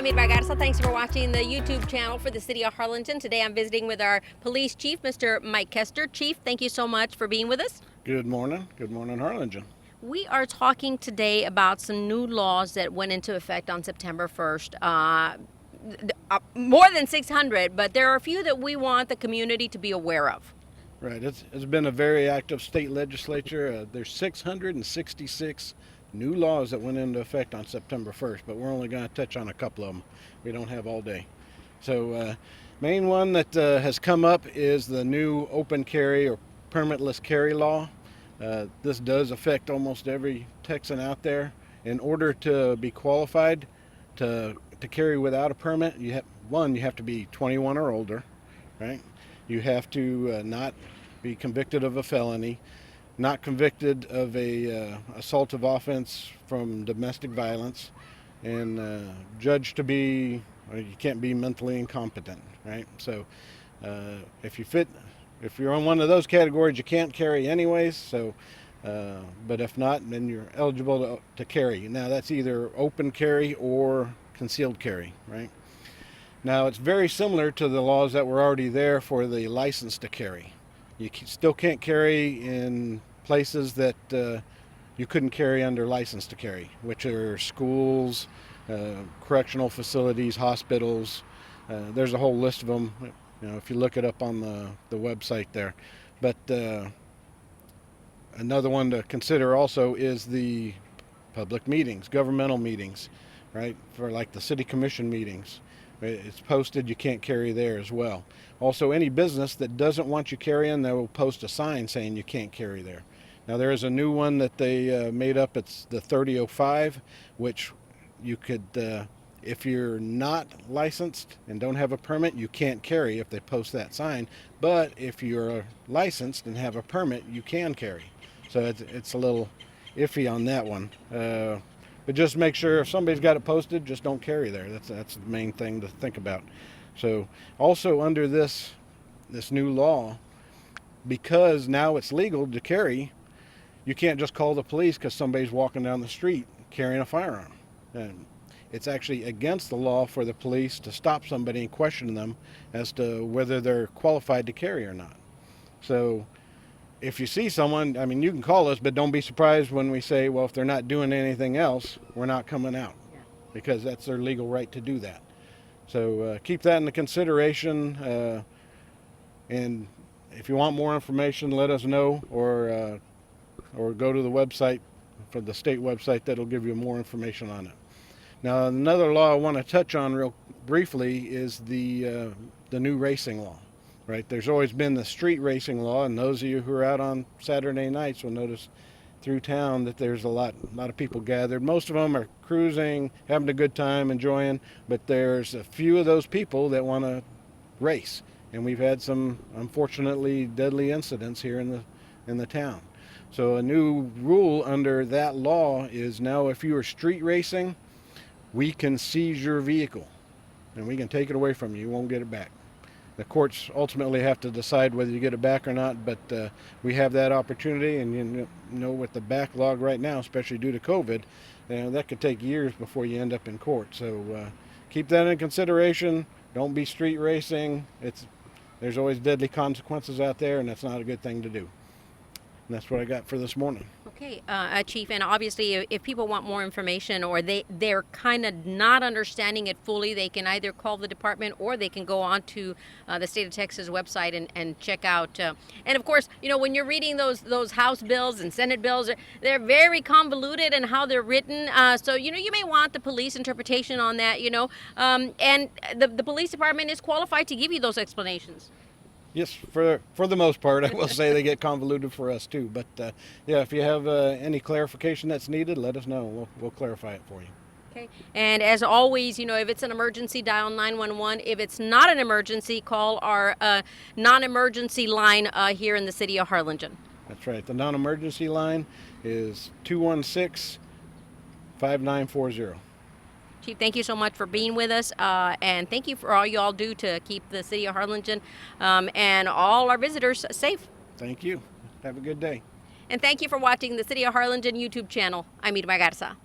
I'm Irma Garza. Thanks for watching the YouTube channel for the City of Harlingen. Today I'm visiting with our police chief, Mr. Mike Kester. Chief, thank you so much for being with us. Good morning. Good morning, Harlingen. We are talking today about some new laws that went into effect on September 1st. More than 600, but there are a few that we want the community to be aware of. Right. It's been a very active state legislature. There's 666 new laws that went into effect on September 1st, but we're only going to touch on a couple of them. We don't have all day. So main one that has come up is the new open carry or permitless carry law. This does affect almost every Texan out there. In order to be qualified to carry without a permit, you have to be 21 or older, right? You have to not be convicted of a felony, not convicted of a assaultive offense from domestic violence, and judged to be, or you can't be mentally incompetent, right? So if you're on one of those categories, you can't carry anyways. So, but if not, then you're eligible to carry. Now that's either open carry or concealed carry, right? Now it's very similar to the laws that were already there for the license to carry. You still can't carry in places that you couldn't carry under license to carry, which are schools, correctional facilities, hospitals. There's a whole list of them. You know, if you look it up on the website there. But another one to consider also is the public meetings, governmental meetings, right? For like the city commission meetings. It's posted, you can't carry there as well. Also, any business that doesn't want you carrying, they will post a sign saying you can't carry there. Now there is a new one that they made up. It's the 3005, which you could, if you're not licensed and don't have a permit, you can't carry if they post that sign. But if you're licensed and have a permit, you can carry. So it's a little iffy on that one. But just make sure if somebody's got it posted, just don't carry there. That's the main thing to think about. So also under this new law, because now it's legal to carry, you can't just call the police because somebody's walking down the street carrying a firearm. And it's actually against the law for the police to stop somebody and question them as to whether they're qualified to carry or not. So if you see someone, I mean, you can call us, but don't be surprised when we say, well, if they're not doing anything else, we're not coming out, because that's their legal right to do that. So keep that into consideration. And if you want more information, let us know, or go to the website, for the state website, that'll give you more information on it. Now, another law I want to touch on real briefly is the new racing law. Right, there's always been the street racing law, and those of you who are out on Saturday nights will notice through town that there's a lot of people gathered. Most of them are cruising, having a good time, enjoying, but there's a few of those people that want to race, and we've had some, unfortunately, deadly incidents here in the town. So a new rule under that law is now if you are street racing, we can seize your vehicle, and we can take it away from you. You won't get it back. The courts ultimately have to decide whether you get it back or not, but we have that opportunity, and you know, with the backlog right now, especially due to COVID, that could take years before you end up in court. So keep that in consideration. Don't be street racing. There's always deadly consequences out there, and that's not a good thing to do. And that's what I got for this morning. Okay, Chief, and obviously if people want more information, or they're kind of not understanding it fully, they can either call the department or they can go on to the State of Texas website and check out. And of course, you know, when you're reading those House bills and Senate bills, they're very convoluted in how they're written. So, you know, you may want the police interpretation on that, you know, and the police department is qualified to give you those explanations. Yes, for the most part, I will say they get convoluted for us too. But yeah, if you have any clarification that's needed, let us know. We'll clarify it for you. Okay. And as always, you know, if it's an emergency, dial 911. If it's not an emergency, call our non-emergency line here in the city of Harlingen. That's right. The non-emergency line is 216-5940. Chief, thank you so much for being with us, and thank you for all you all do to keep the city of Harlingen and all our visitors safe. Thank you. Have a good day. And thank you for watching the City of Harlingen YouTube channel. I'm Irma Garza.